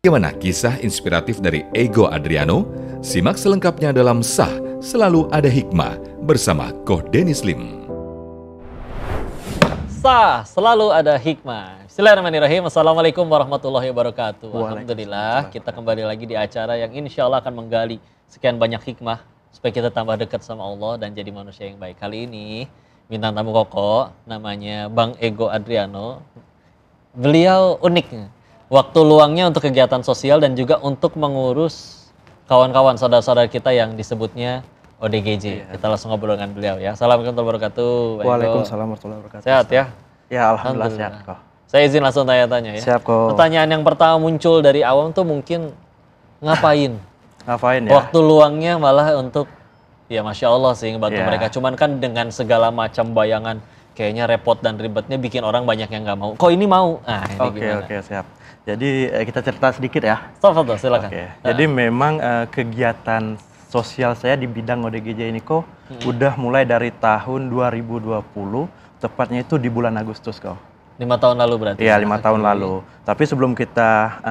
Bagaimana kisah inspiratif dari Ego Adriano? Simak selengkapnya dalam Sah Selalu Ada Hikmah bersama Koh Dennis Lim. Sah Selalu Ada Hikmah. Bismillahirrahmanirrahim. Assalamualaikum warahmatullahi wabarakatuh. Alhamdulillah, kita kembali lagi di acara yang insya Allah akan menggali sekian banyak hikmah supaya kita tambah dekat sama Allah dan jadi manusia yang baik. Kali ini bintang tamu Koko namanya Bang Ego Adriano. Beliau unik, waktu luangnya untuk kegiatan sosial dan juga untuk mengurus kawan-kawan saudara-saudara kita yang disebutnya ODGJ. Iya. Kita langsung ngobrol dengan beliau ya. Assalamualaikum warahmatullahi wabarakatuh. Waalaikumsalam warahmatullahi wabarakatuh. Sehat ya? Ya alhamdulillah sehat kok. Saya izin langsung tanya-tanya ya. Siap kok. Pertanyaan yang pertama muncul dari awam tuh mungkin ngapain? Ngapain ya? Waktu luangnya malah untuk ya Masya Allah sih ngebantu mereka. Cuman kan dengan segala macam bayangan kayaknya repot dan ribetnya bikin orang banyak yang nggak mau. Kok ini mau? Nah ini gimana? Oke siap. Jadi kita cerita sedikit ya. Stop, silakan. Jadi memang kegiatan sosial saya di bidang ODGJ ini kok udah mulai dari tahun 2020, tepatnya itu di bulan Agustus kok. 5 tahun lalu berarti? Iya 5 tahun lalu. Tapi sebelum kita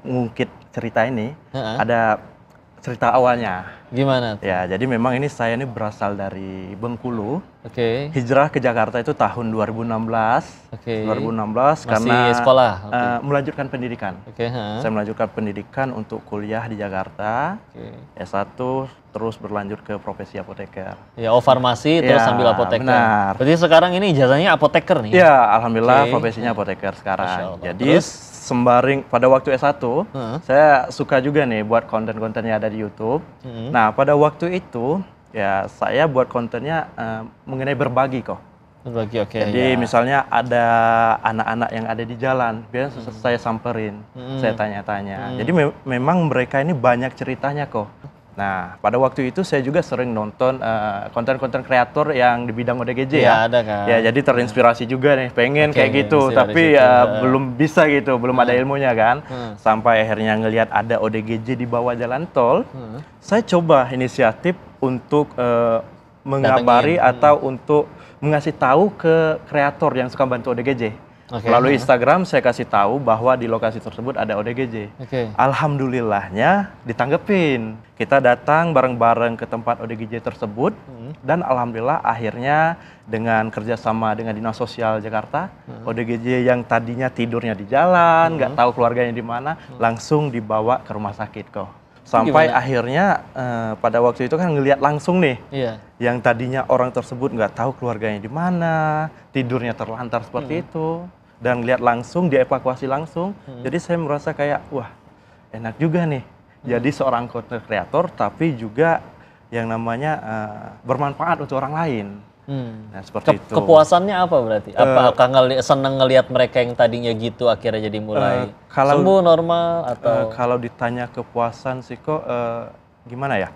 ngungkit cerita ini, ada cerita awalnya. Gimana? Ya, jadi memang saya ini berasal dari Bengkulu. Oke. Hijrah ke Jakarta itu tahun 2016. Oke. 2016 masih karena sekolah. melanjutkan pendidikan. Oke. Saya melanjutkan pendidikan untuk kuliah di Jakarta. S1 terus berlanjut ke profesi apoteker. Ya, farmasi terus sambil apoteker. Benar. Berarti sekarang ini ijazahnya apoteker nih. Ya, alhamdulillah profesinya apoteker sekarang. Jadi sembaring pada waktu S1, saya suka juga nih buat konten-kontennya ada di YouTube. Nah, pada waktu itu ya saya buat kontennya mengenai berbagi kok. Berbagi, oke. Jadi misalnya ada anak-anak yang ada di jalan, biasanya saya samperin, saya tanya-tanya. Jadi memang mereka ini banyak ceritanya kok. Nah, pada waktu itu saya juga sering nonton konten-konten kreator yang di bidang ODGJ ya. Ada kan. Ya, jadi terinspirasi juga nih, pengen kayak gitu, tapi belum bisa gitu, belum ada ilmunya kan. Sampai akhirnya ngelihat ada ODGJ di bawah jalan tol, saya coba inisiatif untuk mengabari atau untuk mengasih tahu ke kreator yang suka bantu ODGJ. Melalui Instagram saya kasih tahu bahwa di lokasi tersebut ada ODGJ. Alhamdulillahnya ditanggepin. Kita datang bareng-bareng ke tempat ODGJ tersebut dan alhamdulillah akhirnya dengan kerjasama dengan Dinas Sosial Jakarta, ODGJ yang tadinya tidurnya di jalan, nggak tahu keluarganya di mana, langsung dibawa ke rumah sakit kok. Sampai akhirnya pada waktu itu kan ngelihat langsung nih, yang tadinya orang tersebut nggak tahu keluarganya di mana, tidurnya terlantar seperti itu, dan lihat langsung dievakuasi langsung. Jadi saya merasa kayak wah enak juga nih, jadi seorang content creator tapi juga yang namanya bermanfaat untuk orang lain. Nah, seperti itu. Kepuasannya apa berarti? Apakah senang ngelihat mereka yang tadinya gitu akhirnya jadi mulai sembuh normal atau? Kalau ditanya kepuasan sih kok gimana ya?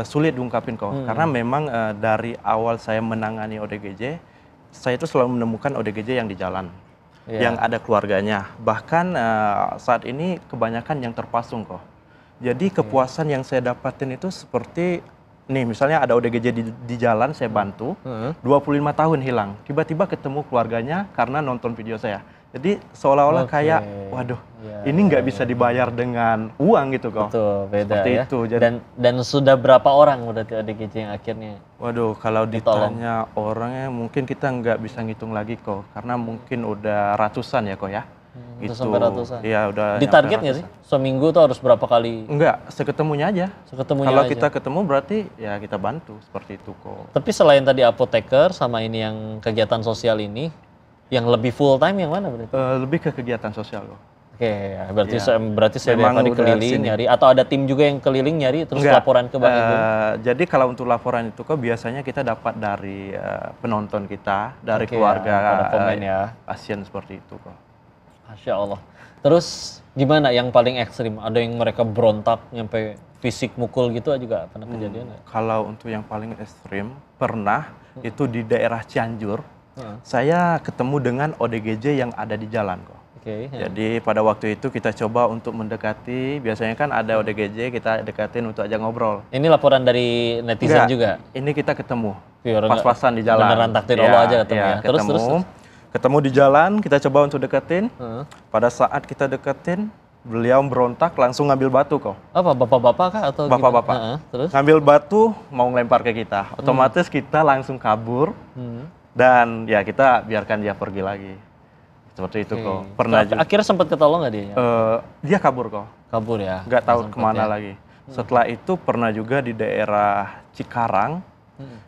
Sulit diungkapin kok. Karena memang dari awal saya menangani ODGJ, saya itu selalu menemukan ODGJ yang di jalan, yang ada keluarganya. Bahkan saat ini kebanyakan yang terpasung kok. Jadi kepuasan yang saya dapatin itu seperti nih, misalnya ada ODGJ di jalan, saya bantu, 25 tahun hilang, tiba-tiba ketemu keluarganya karena nonton video saya. Jadi seolah-olah kayak, waduh, ini nggak bisa dibayar dengan uang gitu kok. Betul, beda seperti ya. itu. Jadi, dan sudah berapa orang berarti ODGJ yang akhirnya? Waduh, kalau ditanya orangnya mungkin kita nggak bisa ngitung lagi kok, karena mungkin udah ratusan ya kok ya. Gitu. Sampai ratusan. Iya, udah. Ditarget nggak sih? Seminggu tuh harus berapa kali? Enggak, seketemunya aja. Kalau kita ketemu berarti ya kita bantu seperti itu kok. Tapi selain tadi apoteker sama ini yang kegiatan sosial ini, yang lebih full time yang mana berarti? Lebih ke kegiatan sosial kok. Oke, berarti saya tadi keliling nyari atau ada tim juga yang keliling nyari terus laporan ke Bang Ego? Jadi kalau untuk laporan itu kok biasanya kita dapat dari penonton kita, dari keluarga pasien seperti itu kok. Masya Allah. Terus gimana yang paling ekstrim? Ada yang mereka berontak nyampe fisik mukul gitu juga pernah kejadian nggak? Kalau untuk yang paling ekstrim pernah itu di daerah Cianjur. Saya ketemu dengan ODGJ yang ada di jalan kok. Jadi pada waktu itu kita coba untuk mendekati, biasanya kan ada ODGJ, kita dekatin untuk ajak ngobrol. Ini laporan dari netizen juga? Ini kita ketemu, Pure, pas-pasan di jalan. Beneran takdir Allah aja ketemu ya? Terus. Ketemu di jalan, kita coba untuk deketin. Pada saat kita deketin, beliau berontak langsung ngambil batu kok. Apa bapak-bapak kah atau bapak-bapak? Terus ngambil batu mau ngelempar ke kita. Otomatis kita langsung kabur dan ya kita biarkan dia pergi lagi. Seperti itu kok. Pernah juga. Akhirnya sempat ketolong nggak dia? Dia kabur kok. Kabur ya. Nggak tahu kemana lagi. Setelah itu pernah juga di daerah Cikarang.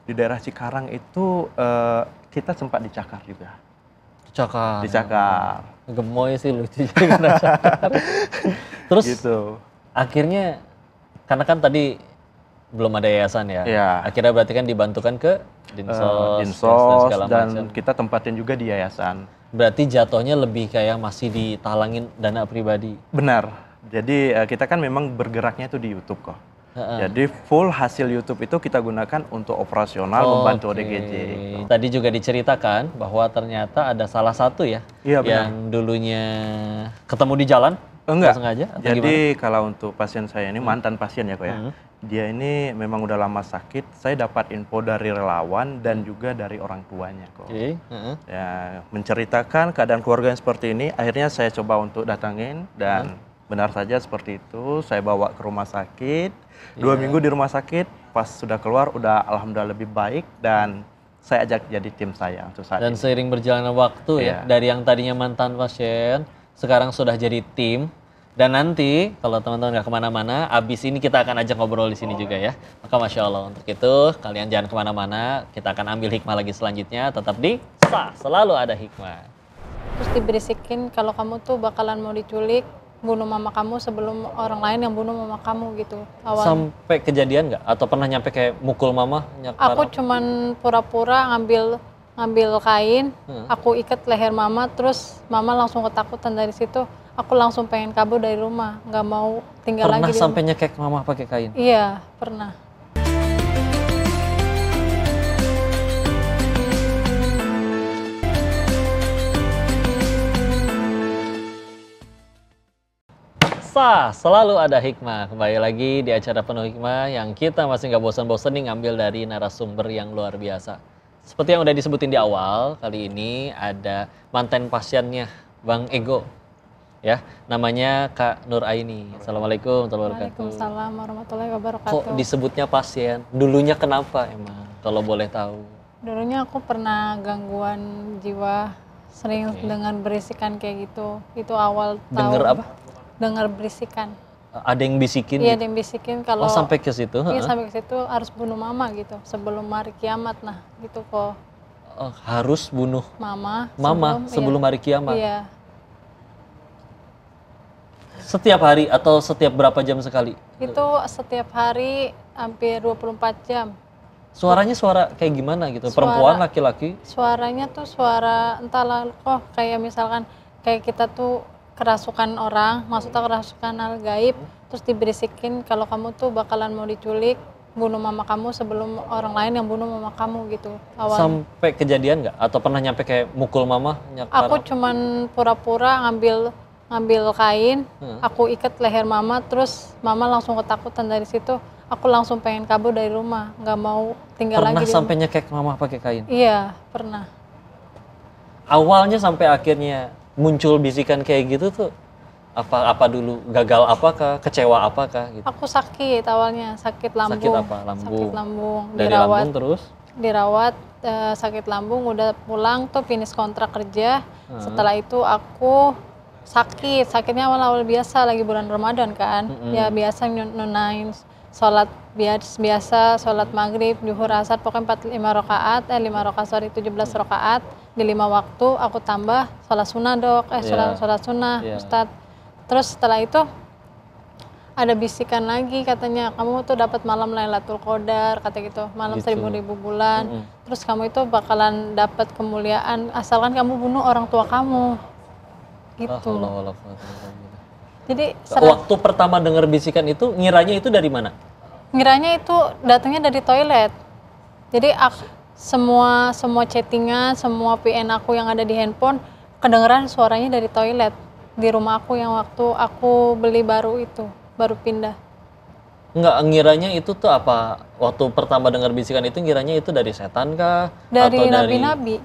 Di daerah Cikarang itu kita sempat dicakar juga. Dicakar. Gemoy sih lucu juga. Terus gitu. Akhirnya karena kan tadi belum ada yayasan ya. Iya. Akhirnya berarti kan dibantukan ke Dinsos dan kita tempatin juga di yayasan. Berarti jatuhnya lebih kayak masih ditalangin dana pribadi. Benar. Jadi kita kan memang bergeraknya itu di YouTube kok. Jadi full hasil YouTube itu kita gunakan untuk operasional membantu ODGJ. Tadi juga diceritakan bahwa ternyata ada salah satu ya yang dulunya ketemu di jalan. Enggak. Sengaja, atau jadi gimana? kalau untuk pasien saya ini mantan pasien ya kok ya. Dia ini memang udah lama sakit. Saya dapat info dari relawan dan juga dari orang tuanya kok. Ya, menceritakan keadaan keluarga yang seperti ini. Akhirnya saya coba untuk datangin dan benar saja seperti itu. Saya bawa ke rumah sakit. 2 minggu di rumah sakit. Pas sudah keluar udah alhamdulillah lebih baik dan saya ajak jadi tim saya untuk saat Dan ini. seiring berjalannya waktu ya, dari yang tadinya mantan pasien, sekarang sudah jadi tim. Dan nanti kalau teman-teman nggak kemana-mana, abis ini kita akan ajak ngobrol di sini juga ya. Maka Masya Allah, untuk itu kalian jangan kemana-mana, kita akan ambil hikmah lagi selanjutnya, tetap di Sah, selalu ada hikmah. Terus diberisikin kalau kamu tuh bakalan mau diculik, bunuh mama kamu sebelum orang lain yang bunuh mama kamu gitu awalnya. Sampai kejadian nggak? Atau pernah nyampe kayak mukul mama? Aku cuman pura-pura ngambil kain, aku ikat leher mama, terus mama langsung ketakutan. Dari situ aku langsung pengen kabur dari rumah, nggak mau tinggal lagi di rumah. Pernah sampai nyekek mama pakai kain? Iya, pernah. Sah, selalu ada hikmah. Kembali lagi di acara Penuh Hikmah yang kita masih nggak bosan-bosan nih ngambil dari narasumber yang luar biasa. Seperti yang udah disebutin di awal, kali ini ada mantan pasiennya Bang Ego. Ya, namanya Kak Nur Aini. Assalamualaikum warahmatullahi wabarakatuh. Waalaikumsalam warahmatullahi wabarakatuh. Kok disebutnya pasien? Dulunya kenapa emang? Kalau boleh tahu. Dulunya aku pernah gangguan jiwa, sering dengan berisikan kayak gitu. Itu awal tahun. Dengar apa? Dengar berisikan. Ada yang bisikin? Iya, gitu? ada yang bisikin kalau. Oh, sampai ke situ? Iya, sampai ke situ harus bunuh mama gitu sebelum hari kiamat. Nah, gitu kok. Harus bunuh Mama sebelum hari kiamat? Iya. Setiap hari atau setiap berapa jam sekali? Itu setiap hari hampir 24 jam. Suaranya suara kayak gimana gitu? Perempuan, laki-laki? Suaranya tuh suara entahlah kok kayak misalkan kayak kita tuh kerasukan orang, maksudnya kerasukan hal gaib, terus diberisikin kalau kamu tuh bakalan mau diculik, bunuh mama kamu sebelum orang lain yang bunuh mama kamu gitu awalnya. Sampai kejadian nggak? Atau pernah nyampe kayak mukul mama? Aku cuman pura-pura ngambil kain, aku ikat leher mama, terus mama langsung ketakutan. Dari situ aku langsung pengen kabur dari rumah, nggak mau tinggal lagi di rumah. Pernah sampai nyekek mama pakai kain? Iya, pernah. Awalnya sampai akhirnya muncul bisikan kayak gitu tuh apa dulu? Gagal apakah? Kecewa apakah gitu? Aku sakit awalnya, sakit lambung. Sakit apa? Lambung. Sakit lambung. Dari lambung terus? Dirawat sakit lambung, udah pulang tuh finish kontrak kerja. Setelah itu aku sakitnya awal-awal biasa lagi bulan Ramadan kan. Ya biasa nunain sholat biasa, sholat maghrib, zuhur, asar, pokoknya 5 rakaat, 17 rakaat. Di 5 waktu aku tambah sholat sunnah sholat sunnah Ustadz. Terus setelah itu ada bisikan lagi katanya kamu tuh dapat malam Lailatul Qadar, kata gitu, malam gitu. 1000 bulan. Terus kamu itu bakalan dapat kemuliaan asalkan kamu bunuh orang tua kamu gitu. Jadi waktu pertama dengar bisikan itu ngiranya itu dari mana? Ngiranya itu datangnya dari toilet. Jadi semua chattingan, semua PN aku yang ada di handphone kedengeran suaranya dari toilet di rumah aku yang waktu aku beli baru pindah. Enggak, ngiranya itu tuh apa? Waktu pertama dengar bisikan itu ngiranya itu dari setan kah? Dari atau nabi-nabi.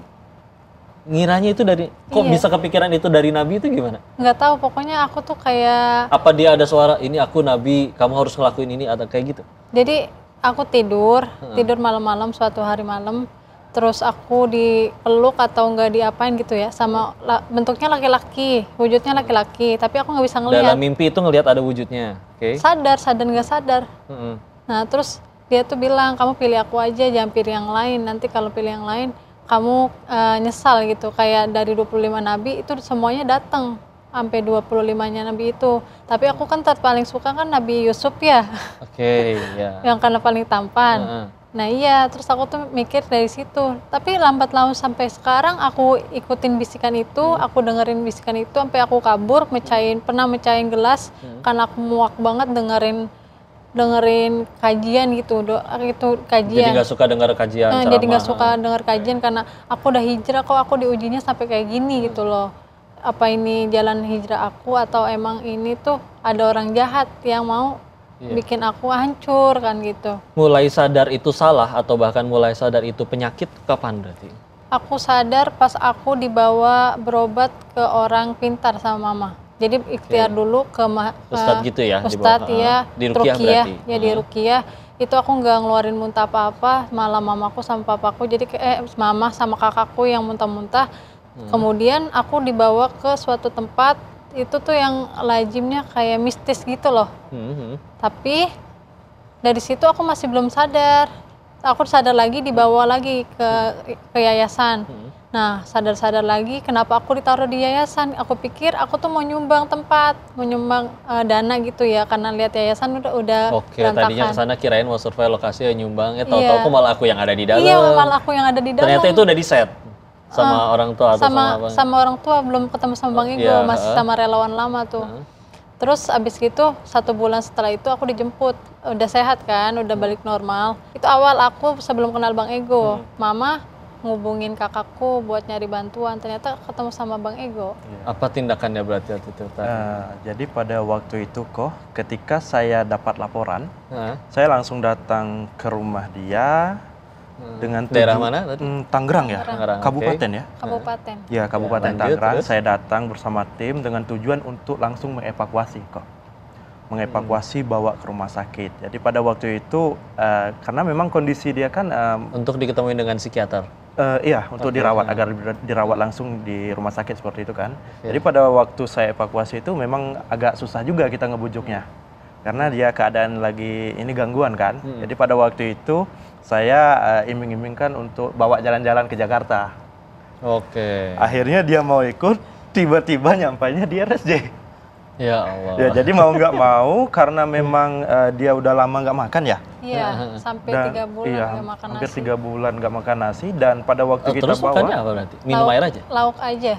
ngiranya itu dari, kok Iya. bisa kepikiran itu dari Nabi itu gimana? Nggak tahu, pokoknya aku tuh kayak, Apa dia ada suara, ini aku Nabi, kamu harus ngelakuin ini, atau kayak gitu? jadi aku tidur malam-malam, suatu hari malam, terus aku dipeluk atau nggak diapain gitu ya, sama bentuknya laki-laki, wujudnya laki-laki, tapi aku nggak bisa Dalam ngelihat. mimpi itu ngelihat ada wujudnya, oke? Sadar nggak sadar. Mm-mm. Nah terus dia tuh bilang, kamu pilih aku aja, jangan pilih yang lain, nanti kalau pilih yang lain kamu nyesal gitu. Kayak dari 25 nabi itu semuanya datang sampai 25-nya nabi itu, tapi aku kan paling suka kan Nabi Yusuf ya. Oke, ya. Yang karena paling tampan. Heeh. Nah iya, terus aku tuh mikir dari situ. Tapi lambat laun sampai sekarang aku ikutin bisikan itu, aku dengerin bisikan itu sampai aku kabur, pernah mecahin gelas karena aku muak banget dengerin kajian gitu, itu kajian. Jadi nggak suka dengar kajian ceramah. Jadi nggak suka denger kajian karena aku udah hijrah kok, aku diujinya sampai kayak gini gitu loh. Apa ini jalan hijrah aku atau emang ini tuh ada orang jahat yang mau bikin aku hancur kan gitu. Mulai sadar itu salah atau bahkan mulai sadar itu penyakit kapan berarti? Aku sadar pas aku dibawa berobat ke orang pintar sama mama. Jadi ikhtiar dulu ke Ustadz gitu ya? Ustadz ya, Di Ruqyah berarti? Ya di Ruqyah. Itu aku nggak ngeluarin muntah apa-apa, malah mamaku sama papaku, jadi mama sama kakakku yang muntah-muntah. Kemudian aku dibawa ke suatu tempat, itu tuh yang lazimnya kayak mistis gitu loh. Tapi dari situ aku masih belum sadar. Aku sadar lagi, dibawa lagi ke yayasan. Nah, sadar-sadar lagi kenapa aku ditaruh di yayasan. Aku pikir aku tuh mau nyumbang tempat, mau nyumbang dana gitu ya, karena lihat yayasan udah Oke, berantakan. tadinya kesana kirain mau survei lokasi ya nyumbang, tahu-tahu kok malah aku yang ada di dalam. Iya, malah aku yang ada di dalam. Ternyata itu udah di set sama orang tua atau sama orang tua, belum ketemu sama Bang Ego, Iya, masih sama relawan lama tuh. Terus abis gitu 1 bulan setelah itu aku dijemput, udah sehat kan, udah balik normal. Itu awal aku sebelum kenal Bang Ego. Mama ngubungin kakakku buat nyari bantuan, ternyata ketemu sama Bang Ego. Apa tindakannya berarti waktu itu? Jadi pada waktu itu kok, ketika saya dapat laporan, Hah? saya langsung datang ke rumah dia dengan Daerah mana tadi? Tangerang ya, Tangerang, kabupaten ya. Kabupaten. Ya, Kabupaten lanjut, Tangerang. terus? Saya datang bersama tim dengan tujuan untuk langsung mengevakuasi kok. Mengevakuasi bawa ke rumah sakit. Jadi pada waktu itu karena memang kondisi dia kan Untuk diketemuin dengan psikiater. iya, untuk dirawat agar dirawat langsung di rumah sakit seperti itu kan. Jadi pada waktu saya evakuasi itu memang agak susah juga kita ngebujuknya. Karena dia keadaan lagi ini gangguan kan. Jadi pada waktu itu saya iming-imingkan untuk bawa jalan-jalan ke Jakarta. Oke. Akhirnya dia mau ikut, tiba-tiba nyampainya di RSJ. Ya Allah. Ya, jadi mau nggak mau karena memang dia udah lama nggak makan ya. Iya, sampai 3 bulan iya, nggak makan nasi. hampir 3 bulan nggak makan nasi dan pada waktu kita Terus bawa. makannya apa berarti? Minum air aja? Lauk aja.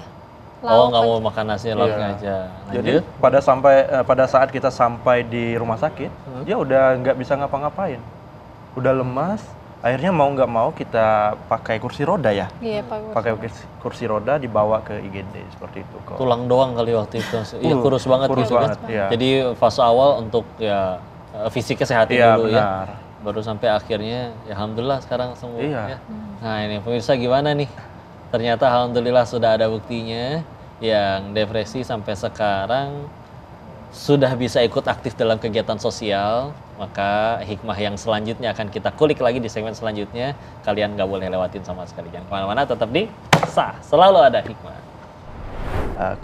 Oh, nggak mau makan nasi, lauknya Iya. aja. Jadi Lanjut. pada saat kita sampai di rumah sakit, dia udah nggak bisa ngapa-ngapain, udah lemas. Akhirnya mau nggak mau kita pakai kursi roda ya, Iya, Pak. pakai kursi roda dibawa ke IGD seperti itu kok. Tulang doang kali waktu itu. Iya, kurus banget kurus gitu banget, kan. iya. Jadi fase awal untuk ya fisiknya sehatin Iya, dulu benar. ya. Baru sampai akhirnya ya alhamdulillah sekarang sembuh Iya. ya. Nah, ini pemirsa gimana nih? Ternyata alhamdulillah sudah ada buktinya yang depresi sampai sekarang sudah bisa ikut aktif dalam kegiatan sosial. Maka hikmah yang selanjutnya akan kita kulik lagi di segmen selanjutnya. Kalian gak boleh lewatin sama sekali. Jangan kemana-mana, tetap di Sah. Selalu ada hikmah.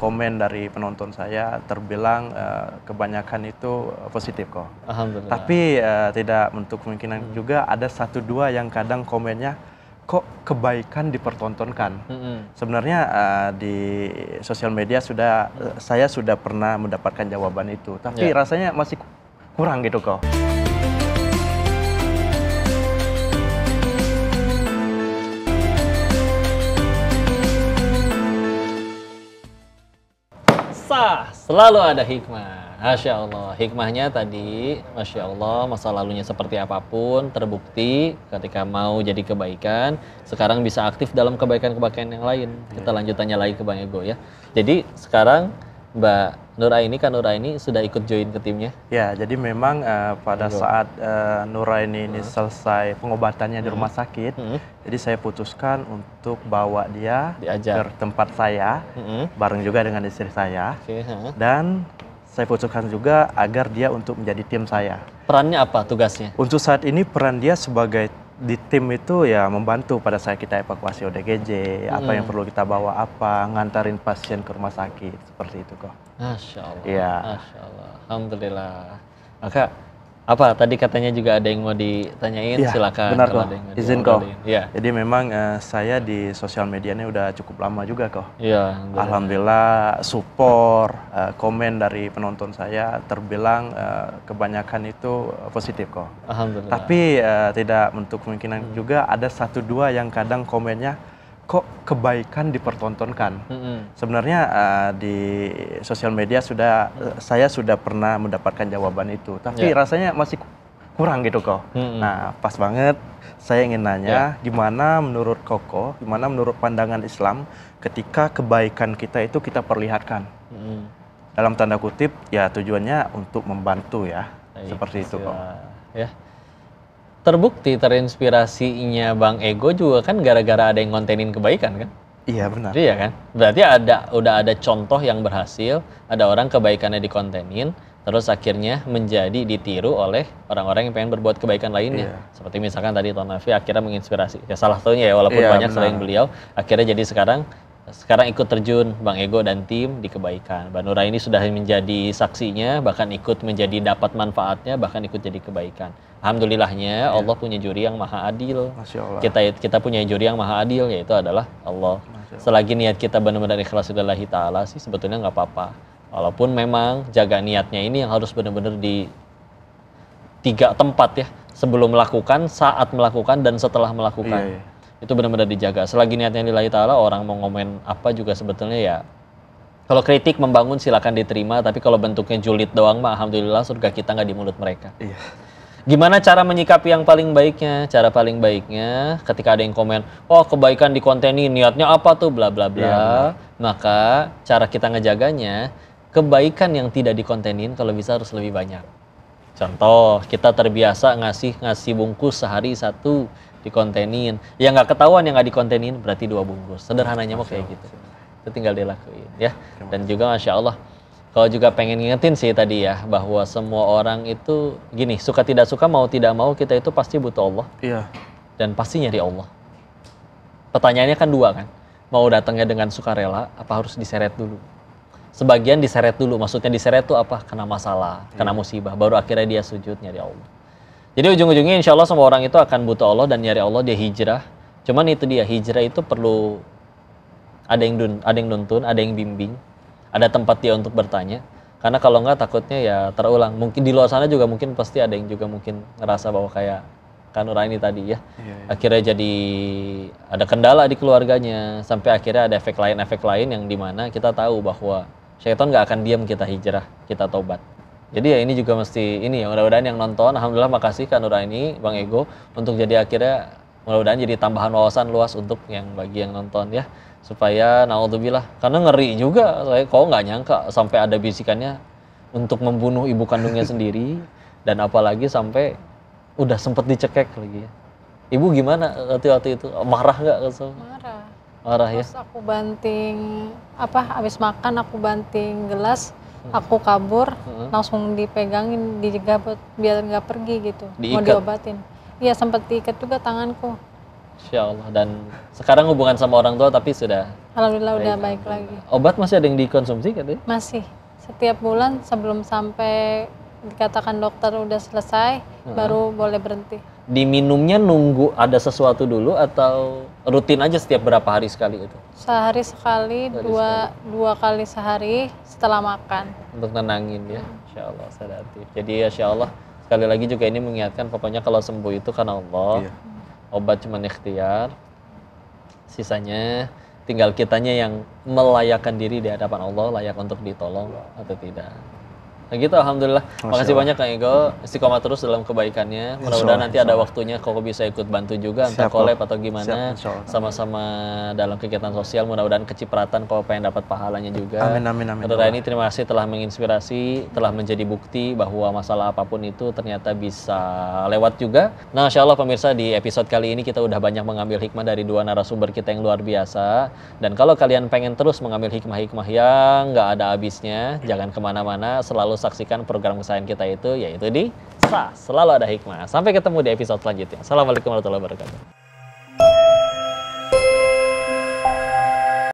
Komen dari penonton saya terbilang kebanyakan itu positif kok. Alhamdulillah. Tapi tidak menutup kemungkinan juga ada 1-2 yang kadang komennya kok kebaikan dipertontonkan. Sebenarnya di sosial media saya sudah pernah mendapatkan jawaban itu, tapi rasanya masih kurang gitu kok. Sah, selalu ada hikmah. Masya Allah, hikmahnya tadi, Masya Allah, masa lalunya seperti apapun, terbukti ketika mau jadi kebaikan, sekarang bisa aktif dalam kebaikan-kebaikan yang lain. Kita lanjut tanya lagi ke Bang Ego ya. Jadi sekarang Mbak Nuraini sudah ikut join ke timnya? Ya, jadi memang pada saat Nuraini ini selesai pengobatannya di rumah sakit, jadi saya putuskan untuk bawa dia ke tempat saya, bareng juga dengan istri saya, dan saya putuskan juga agar dia untuk menjadi tim saya. Perannya apa tugasnya? Untuk saat ini peran dia sebagai di tim itu ya membantu pada saat kita evakuasi ODGJ, apa yang perlu kita bawa apa, ngantarin pasien ke rumah sakit, seperti itu kok. Masya Allah. Iya. Masya Allah. Alhamdulillah. Maka apa tadi katanya juga ada yang mau ditanyain? Ya, silakan. Benar kok. Izin kok. Ya. Jadi memang saya di sosial medianya udah cukup lama juga kok. Iya. Alhamdulillah support, komen dari penonton saya terbilang kebanyakan itu positif kok. Alhamdulillah. Tapi tidak menutup kemungkinan juga ada 1-2 yang kadang komennya kok kebaikan dipertontonkan. Sebenarnya di sosial media saya sudah pernah mendapatkan jawaban itu, tapi rasanya masih kurang gitu kok. Nah, pas banget saya ingin nanya, gimana menurut Koko, gimana menurut pandangan Islam ketika kebaikan kita itu kita perlihatkan. Dalam tanda kutip ya tujuannya untuk membantu ya. Seperti itu kok. Ya. Terbukti terinspirasinya Bang Ego juga kan gara-gara ada yang ngontenin kebaikan kan? Iya benar. Iya kan? Berarti udah ada contoh yang berhasil, ada orang kebaikannya dikontenin, terus akhirnya menjadi ditiru oleh orang-orang yang pengen berbuat kebaikan lainnya. Seperti misalkan tadi Tuan Nafi akhirnya menginspirasi. Ya salah satunya ya walaupun banyak selain beliau, akhirnya jadi sekarang ikut terjun Bang Ego dan tim di kebaikan. Mbak Nura ini sudah menjadi saksinya, bahkan ikut menjadi dapat manfaatnya, bahkan ikut jadi kebaikan. Alhamdulillahnya Allah punya juri yang maha adil. Masya Allah. Kita punya juri yang maha adil, yaitu adalah Allah. Selagi niat kita benar-benar ikhlas lillahi ta'ala sih sebetulnya nggak apa-apa. Walaupun memang jaga niatnya ini yang harus benar-benar di 3 tempat ya. Sebelum melakukan, saat melakukan, dan setelah melakukan. Itu benar-benar dijaga. Selagi niatnya lillahi ta'ala, orang mau ngomen apa juga sebetulnya ya. Kalau kritik membangun silakan diterima, tapi kalau bentuknya julid doang mah alhamdulillah surga kita nggak di mulut mereka. Gimana cara menyikapi yang paling baiknya? Cara paling baiknya ketika ada yang komen, oh kebaikan di konten ini niatnya apa tuh bla bla bla. Maka cara kita ngejaganya, kebaikan yang tidak dikontenin kalau bisa harus lebih banyak. Contoh, kita terbiasa ngasih bungkus sehari 1 dikontenin. Yang nggak ketahuan yang nggak dikontenin berarti 2 bungkus. Sederhananya mau kayak gitu. Itu tinggal dilakuin ya. Dan juga Masya Allah, kalau juga pengen ngingetin sih tadi ya, bahwa semua orang itu gini, suka tidak suka, mau tidak mau, kita itu pasti butuh Allah. Dan pasti nyari Allah. Pertanyaannya kan 2 kan. Mau datangnya dengan sukarela, apa harus diseret dulu? Sebagian diseret dulu, maksudnya diseret tuh apa? Kena masalah, kena musibah, baru akhirnya dia sujud nyari Allah. Jadi ujung-ujungnya insya Allah semua orang itu akan butuh Allah dan nyari Allah, dia hijrah. Cuman itu dia, hijrah itu perlu ada yang nuntun, ada yang bimbing, ada tempat dia untuk bertanya. Karena kalau enggak takutnya ya terulang. Mungkin di luar sana juga mungkin pasti ada yang juga mungkin ngerasa bahwa kayak Nuraini tadi ya. Akhirnya jadi ada kendala di keluarganya, sampai akhirnya ada efek lain yang dimana kita tahu bahwa syaitan nggak akan diam kita hijrah, kita tobat. Jadi ya ini juga mesti ini ya, mudah-mudahan yang nonton, alhamdulillah makasih Nuraini, Bang Ego, untuk jadi akhirnya mudah-mudahan jadi tambahan wawasan luas untuk bagi yang nonton ya, supaya naudzubillah, karena ngeri juga saya kok nggak nyangka sampai ada bisikannya untuk membunuh ibu kandungnya sendiri, dan apalagi sampai udah sempet dicekek lagi ya. Ibu gimana waktu itu, marah nggak? Marah ya. Terus aku banting habis makan aku banting gelas, aku kabur, langsung dipegangin, dijaga biar nggak pergi gitu. Mau diobatin. Iya, sempat diikat juga tanganku. Insya Allah. Dan sekarang hubungan sama orang tua tapi sudah alhamdulillah udah baik lagi. Obat masih ada yang dikonsumsi katanya? Masih. Setiap bulan sebelum sampai dikatakan dokter udah selesai, baru boleh berhenti. Diminumnya nunggu ada sesuatu dulu atau rutin aja setiap berapa hari sekali itu? Sehari sekali, dua kali sehari setelah makan. Untuk nenangin ya, Insya Allah sedatif. Jadi Insya Allah sekali lagi juga ini mengingatkan, pokoknya kalau sembuh itu karena Allah. Obat cuma ikhtiar, sisanya tinggal kitanya yang melayakkan diri di hadapan Allah, layak untuk ditolong atau tidak. gitu, alhamdulillah. Makasih banyak Kang Ego, istiqomah terus dalam kebaikannya. Mudah-mudahan nanti ada waktunya Koko bisa ikut bantu juga, entah collab atau gimana. Sama-sama dalam kegiatan sosial, mudah-mudahan kecipratan Koko pengen dapat pahalanya juga. Amin. Ini terima kasih telah menginspirasi, telah menjadi bukti bahwa masalah apapun itu ternyata bisa lewat juga. Nah, insya Allah pemirsa, di episode kali ini kita udah banyak mengambil hikmah dari dua narasumber kita yang luar biasa. Dan kalau kalian pengen terus mengambil hikmah-hikmah yang nggak ada habisnya, jangan kemana-mana, selalu saksikan program kesayangan kita itu, yaitu di Sah Selalu Ada Hikmah. Sampai ketemu di episode selanjutnya. Assalamualaikum warahmatullahi wabarakatuh.